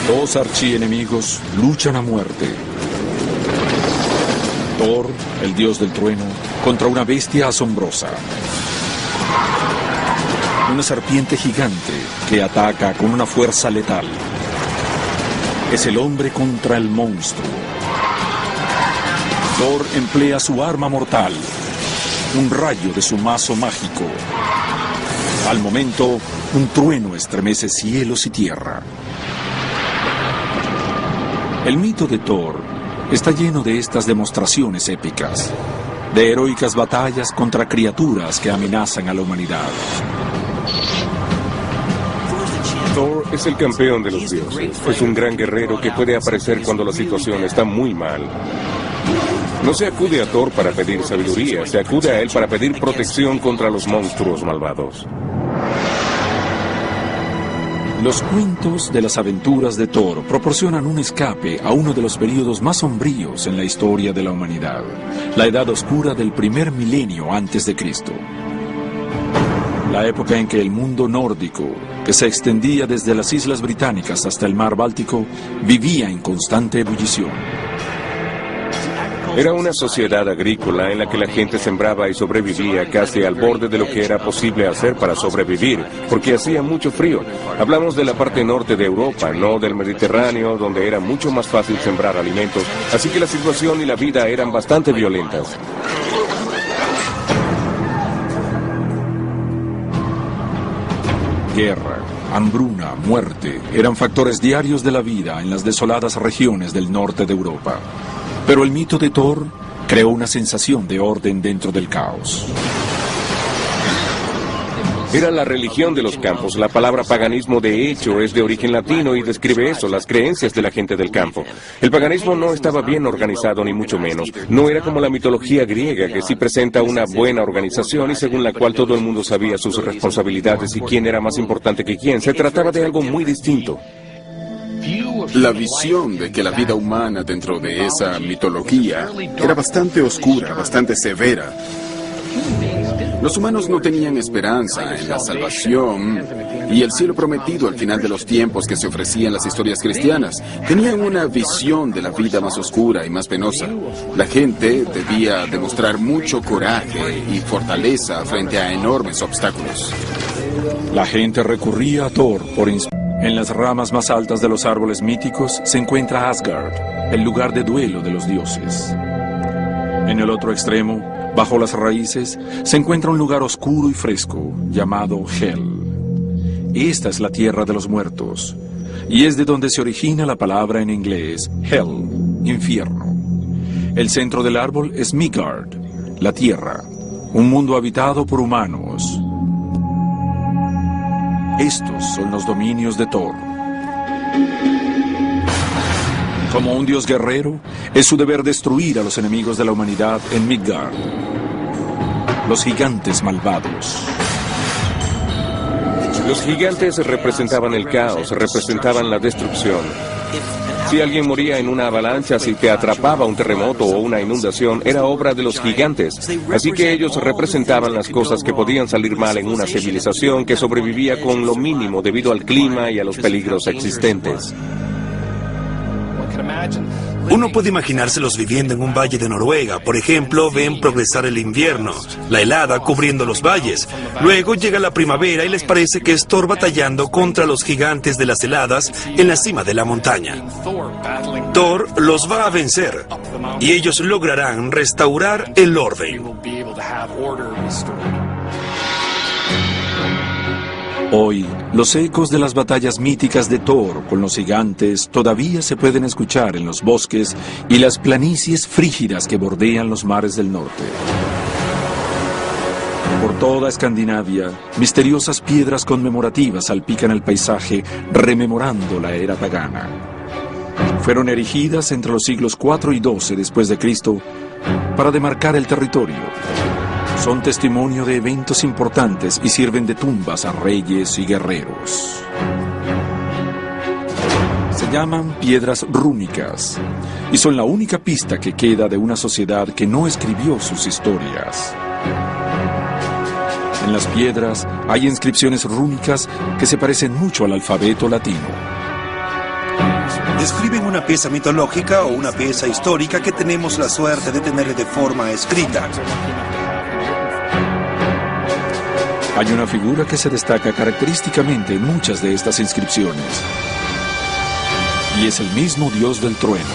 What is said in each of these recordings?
Dos archienemigos luchan a muerte. Thor, el dios del trueno, contra una bestia asombrosa. Una serpiente gigante que ataca con una fuerza letal. Es el hombre contra el monstruo. Thor emplea su arma mortal, un rayo de su mazo mágico. Al momento, un trueno estremece cielos y tierra. El mito de Thor está lleno de estas demostraciones épicas, de heroicas batallas contra criaturas que amenazan a la humanidad. Thor es el campeón de los dioses. Es un gran guerrero que puede aparecer cuando la situación está muy mal. No se acude a Thor para pedir sabiduría, se acude a él para pedir protección contra los monstruos malvados. Los cuentos de las aventuras de Thor proporcionan un escape a uno de los periodos más sombríos en la historia de la humanidad, la Edad Oscura del primer milenio antes de Cristo. La época en que el mundo nórdico, que se extendía desde las Islas Británicas hasta el mar Báltico, vivía en constante ebullición. Era una sociedad agrícola en la que la gente sembraba y sobrevivía casi al borde de lo que era posible hacer para sobrevivir, porque hacía mucho frío. Hablamos de la parte norte de Europa, no del Mediterráneo, donde era mucho más fácil sembrar alimentos, así que la situación y la vida eran bastante violentas. Guerra, hambruna, muerte, eran factores diarios de la vida en las desoladas regiones del norte de Europa. Pero el mito de Thor creó una sensación de orden dentro del caos. Era la religión de los campos. La palabra paganismo, de hecho, es de origen latino y describe eso, las creencias de la gente del campo. El paganismo no estaba bien organizado, ni mucho menos. No era como la mitología griega, que sí presenta una buena organización y según la cual todo el mundo sabía sus responsabilidades y quién era más importante que quién. Se trataba de algo muy distinto. La visión de que la vida humana dentro de esa mitología era bastante oscura, bastante severa. Los humanos no tenían esperanza en la salvación y el cielo prometido al final de los tiempos que se ofrecía en las historias cristianas. Tenían una visión de la vida más oscura y más penosa. La gente debía demostrar mucho coraje y fortaleza frente a enormes obstáculos. La gente recurría a Thor por inspiración. En las ramas más altas de los árboles míticos se encuentra Asgard, el lugar de duelo de los dioses. En el otro extremo, bajo las raíces, se encuentra un lugar oscuro y fresco, llamado Hel. Esta es la tierra de los muertos, y es de donde se origina la palabra en inglés Hell, infierno. El centro del árbol es Midgard, la tierra, un mundo habitado por humanos. Estos son los dominios de Thor. Como un dios guerrero, es su deber destruir a los enemigos de la humanidad en Midgard, los gigantes malvados. Los gigantes representaban el caos, representaban la destrucción. Si alguien moría en una avalancha, si te atrapaba un terremoto o una inundación, era obra de los gigantes. Así que ellos representaban las cosas que podían salir mal en una civilización que sobrevivía con lo mínimo debido al clima y a los peligros existentes. Uno puede imaginárselos viviendo en un valle de Noruega. Por ejemplo, ven progresar el invierno, la helada cubriendo los valles. Luego llega la primavera y les parece que es Thor batallando contra los gigantes de las heladas en la cima de la montaña. Thor los va a vencer y ellos lograrán restaurar el orden. Hoy, los ecos de las batallas míticas de Thor con los gigantes todavía se pueden escuchar en los bosques y las planicies frígidas que bordean los mares del norte. Por toda Escandinavia, misteriosas piedras conmemorativas salpican el paisaje rememorando la era pagana. Fueron erigidas entre los siglos IV y XII después de Cristo para demarcar el territorio. Son testimonio de eventos importantes y sirven de tumbas a reyes y guerreros. Se llaman piedras rúnicas y son la única pista que queda de una sociedad que no escribió sus historias. En las piedras hay inscripciones rúnicas que se parecen mucho al alfabeto latino. describen una pieza mitológica o una pieza histórica que tenemos la suerte de tener de forma escrita. Hay una figura que se destaca característicamente en muchas de estas inscripciones. Y es el mismo dios del trueno,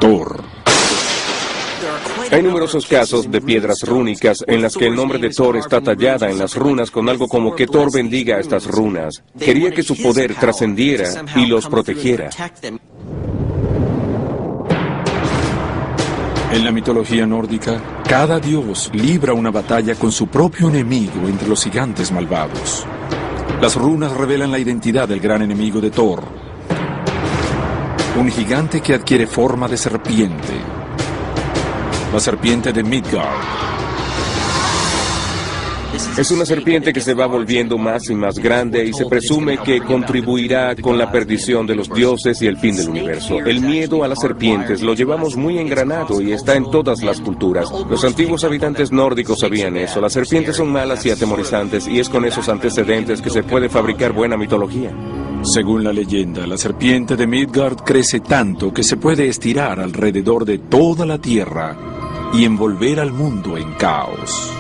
Thor. Hay numerosos casos de piedras rúnicas en las que el nombre de Thor está tallada en las runas con algo como que Thor bendiga estas runas. Quería que su poder trascendiera y los protegiera. En la mitología nórdica, cada dios libra una batalla con su propio enemigo entre los gigantes malvados. Las runas revelan la identidad del gran enemigo de Thor, un gigante que adquiere forma de serpiente, la serpiente de Midgard. Es una serpiente que se va volviendo más y más grande y se presume que contribuirá con la perdición de los dioses y el fin del universo. El miedo a las serpientes lo llevamos muy engranado y está en todas las culturas. Los antiguos habitantes nórdicos sabían eso. Las serpientes son malas y atemorizantes y es con esos antecedentes que se puede fabricar buena mitología. Según la leyenda, la serpiente de Midgard crece tanto que se puede estirar alrededor de toda la tierra y envolver al mundo en caos.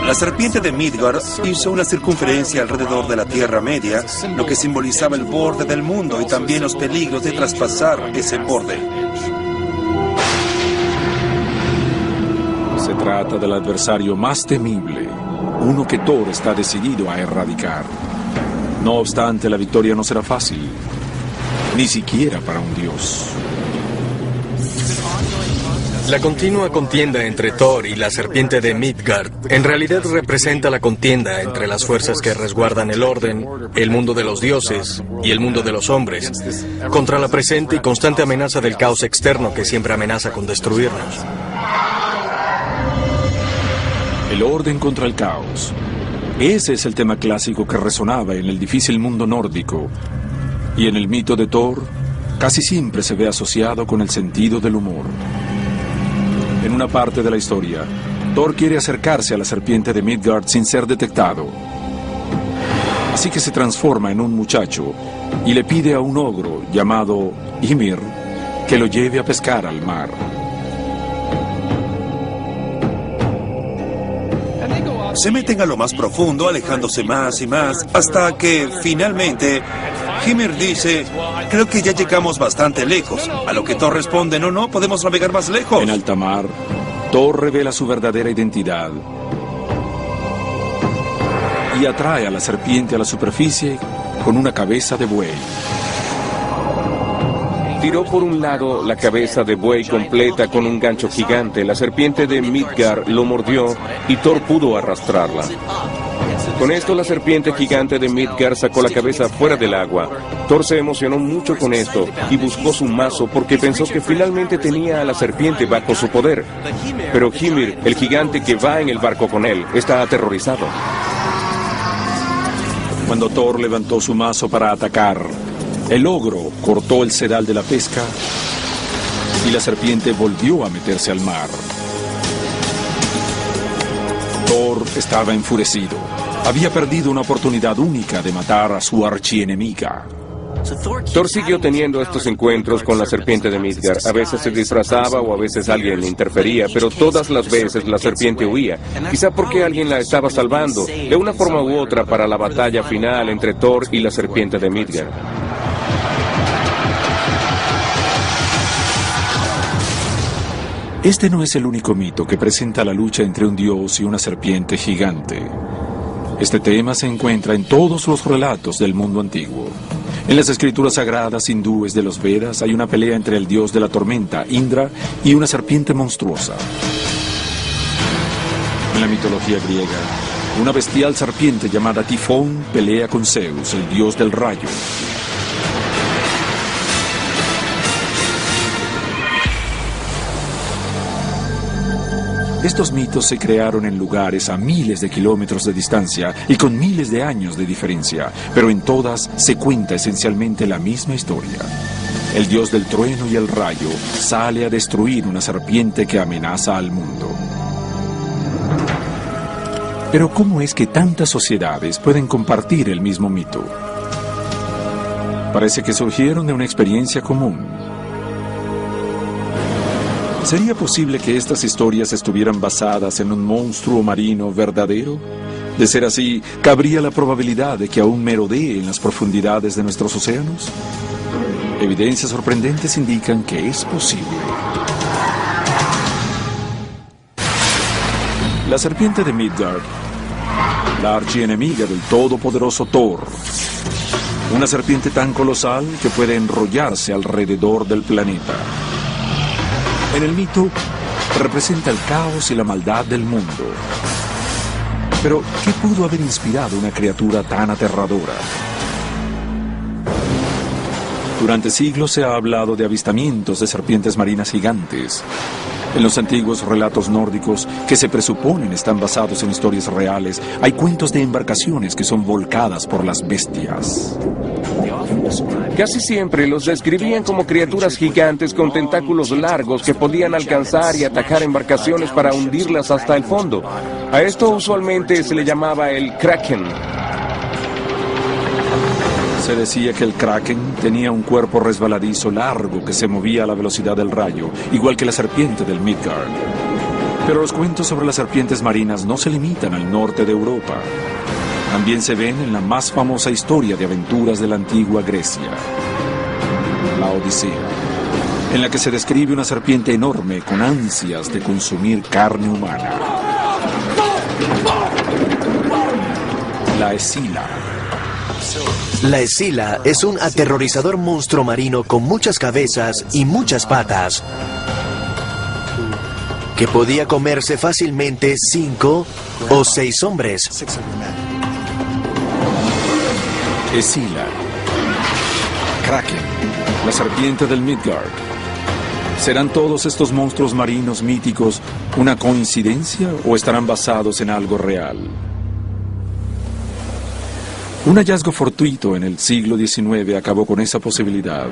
La serpiente de Midgard hizo una circunferencia alrededor de la Tierra Media, lo que simbolizaba el borde del mundo y también los peligros de traspasar ese borde. Se trata del adversario más temible, uno que Thor está decidido a erradicar. No obstante, la victoria no será fácil, ni siquiera para un dios. La continua contienda entre Thor y la serpiente de Midgard en realidad representa la contienda entre las fuerzas que resguardan el orden, el mundo de los dioses y el mundo de los hombres, contra la presente y constante amenaza del caos externo que siempre amenaza con destruirnos. El orden contra el caos. Ese es el tema clásico que resonaba en el difícil mundo nórdico. Y en el mito de Thor, casi siempre se ve asociado con el sentido del humor. En una parte de la historia, Thor quiere acercarse a la serpiente de Midgard sin ser detectado. Así que se transforma en un muchacho y le pide a un ogro llamado Ymir que lo lleve a pescar al mar. Se meten a lo más profundo, alejándose más y más, hasta que finalmente Ymir dice: creo que ya llegamos bastante lejos. A lo que Thor responde: no, podemos navegar más lejos. En alta mar, Thor revela su verdadera identidad y atrae a la serpiente a la superficie con una cabeza de buey. Tiró por un lado la cabeza de buey completa con un gancho gigante. La serpiente de Midgard lo mordió y Thor pudo arrastrarla. Con esto la serpiente gigante de Midgard sacó la cabeza fuera del agua. Thor se emocionó mucho con esto y buscó su mazo porque pensó que finalmente tenía a la serpiente bajo su poder. Pero Ymir, el gigante que va en el barco con él, está aterrorizado. Cuando Thor levantó su mazo para atacar, el ogro cortó el sedal de la pesca y la serpiente volvió a meterse al mar. Thor estaba enfurecido. Había perdido una oportunidad única de matar a su archienemiga. Thor siguió teniendo estos encuentros con la serpiente de Midgard. A veces se disfrazaba o a veces alguien le interfería, pero todas las veces la serpiente huía. Quizá porque alguien la estaba salvando, de una forma u otra, para la batalla final entre Thor y la serpiente de Midgard. Este no es el único mito que presenta la lucha entre un dios y una serpiente gigante. Este tema se encuentra en todos los relatos del mundo antiguo. En las escrituras sagradas hindúes de los Vedas hay una pelea entre el dios de la tormenta, Indra, y una serpiente monstruosa. En la mitología griega, una bestial serpiente llamada Tifón pelea con Zeus, el dios del rayo. Estos mitos se crearon en lugares a miles de kilómetros de distancia y con miles de años de diferencia, pero en todas se cuenta esencialmente la misma historia. El dios del trueno y el rayo sale a destruir una serpiente que amenaza al mundo. Pero ¿cómo es que tantas sociedades pueden compartir el mismo mito? Parece que surgieron de una experiencia común. ¿Sería posible que estas historias estuvieran basadas en un monstruo marino verdadero? De ser así, ¿cabría la probabilidad de que aún merodee en las profundidades de nuestros océanos? Evidencias sorprendentes indican que es posible. La serpiente de Midgard, la archienemiga del todopoderoso Thor. Una serpiente tan colosal que puede enrollarse alrededor del planeta. En el mito, representa el caos y la maldad del mundo. Pero, ¿qué pudo haber inspirado una criatura tan aterradora? Durante siglos se ha hablado de avistamientos de serpientes marinas gigantes. En los antiguos relatos nórdicos, que se presuponen están basados en historias reales, hay cuentos de embarcaciones que son volcadas por las bestias. Casi siempre los describían como criaturas gigantes con tentáculos largos que podían alcanzar y atacar embarcaciones para hundirlas hasta el fondo. A esto usualmente se le llamaba el Kraken. Se decía que el Kraken tenía un cuerpo resbaladizo largo que se movía a la velocidad del rayo, igual que la serpiente del Midgard. Pero los cuentos sobre las serpientes marinas no se limitan al norte de Europa. También se ven en la más famosa historia de aventuras de la antigua Grecia, la Odisea, en la que se describe una serpiente enorme con ansias de consumir carne humana. La Escila. La Escila es un aterrorizador monstruo marino con muchas cabezas y muchas patas, que podía comerse fácilmente 5 o 6 hombres. Escila, Kraken, la serpiente del Midgard. ¿Serán todos estos monstruos marinos míticos una coincidencia o estarán basados en algo real? Un hallazgo fortuito en el siglo XIX acabó con esa posibilidad.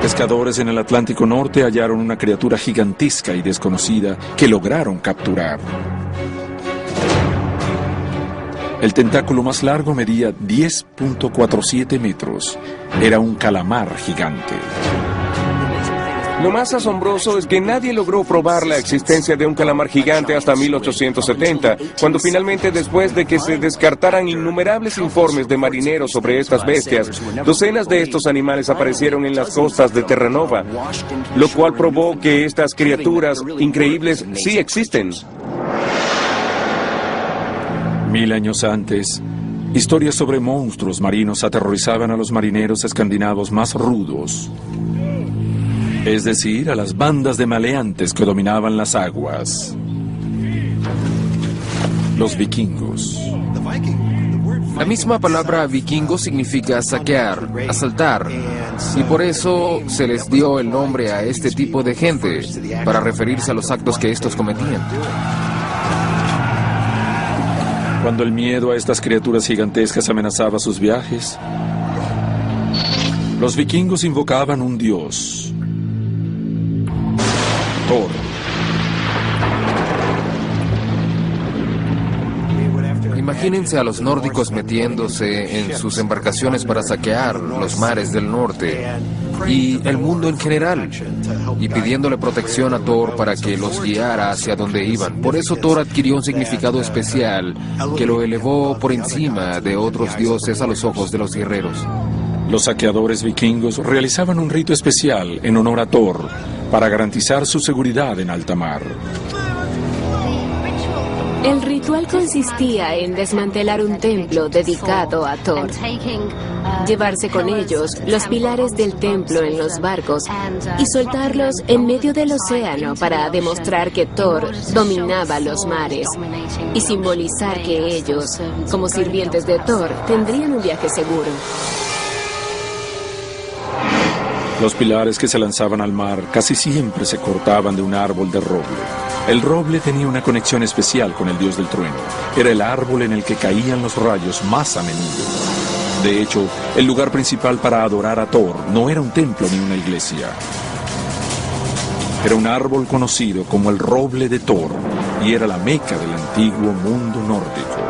Pescadores en el Atlántico Norte hallaron una criatura gigantesca y desconocida que lograron capturar. El tentáculo más largo medía 10.47 metros. Era un calamar gigante. Lo más asombroso es que nadie logró probar la existencia de un calamar gigante hasta 1870, cuando finalmente, después de que se descartaran innumerables informes de marineros sobre estas bestias, docenas de estos animales aparecieron en las costas de Terranova, lo cual probó que estas criaturas increíbles sí existen. 1000 años antes, historias sobre monstruos marinos aterrorizaban a los marineros escandinavos más rudos. Es decir, a las bandas de maleantes que dominaban las aguas. Los vikingos. La misma palabra vikingo significa saquear, asaltar, y por eso se les dio el nombre a este tipo de gente, para referirse a los actos que estos cometían. Cuando el miedo a estas criaturas gigantescas amenazaba sus viajes, los vikingos invocaban un dios, Thor. Imagínense a los nórdicos metiéndose en sus embarcaciones para saquear los mares del norte y el mundo en general, y pidiéndole protección a Thor para que los guiara hacia donde iban. Por eso Thor adquirió un significado especial que lo elevó por encima de otros dioses a los ojos de los guerreros. Los saqueadores vikingos realizaban un rito especial en honor a Thor para garantizar su seguridad en alta mar. El ritual consistía en desmantelar un templo dedicado a Thor, llevarse con ellos los pilares del templo en los barcos y soltarlos en medio del océano para demostrar que Thor dominaba los mares y simbolizar que ellos, como sirvientes de Thor, tendrían un viaje seguro. Los pilares que se lanzaban al mar casi siempre se cortaban de un árbol de roble. El roble tenía una conexión especial con el dios del trueno. Era el árbol en el que caían los rayos más a menudo. De hecho, el lugar principal para adorar a Thor no era un templo ni una iglesia. Era un árbol conocido como el roble de Thor y era la meca del antiguo mundo nórdico.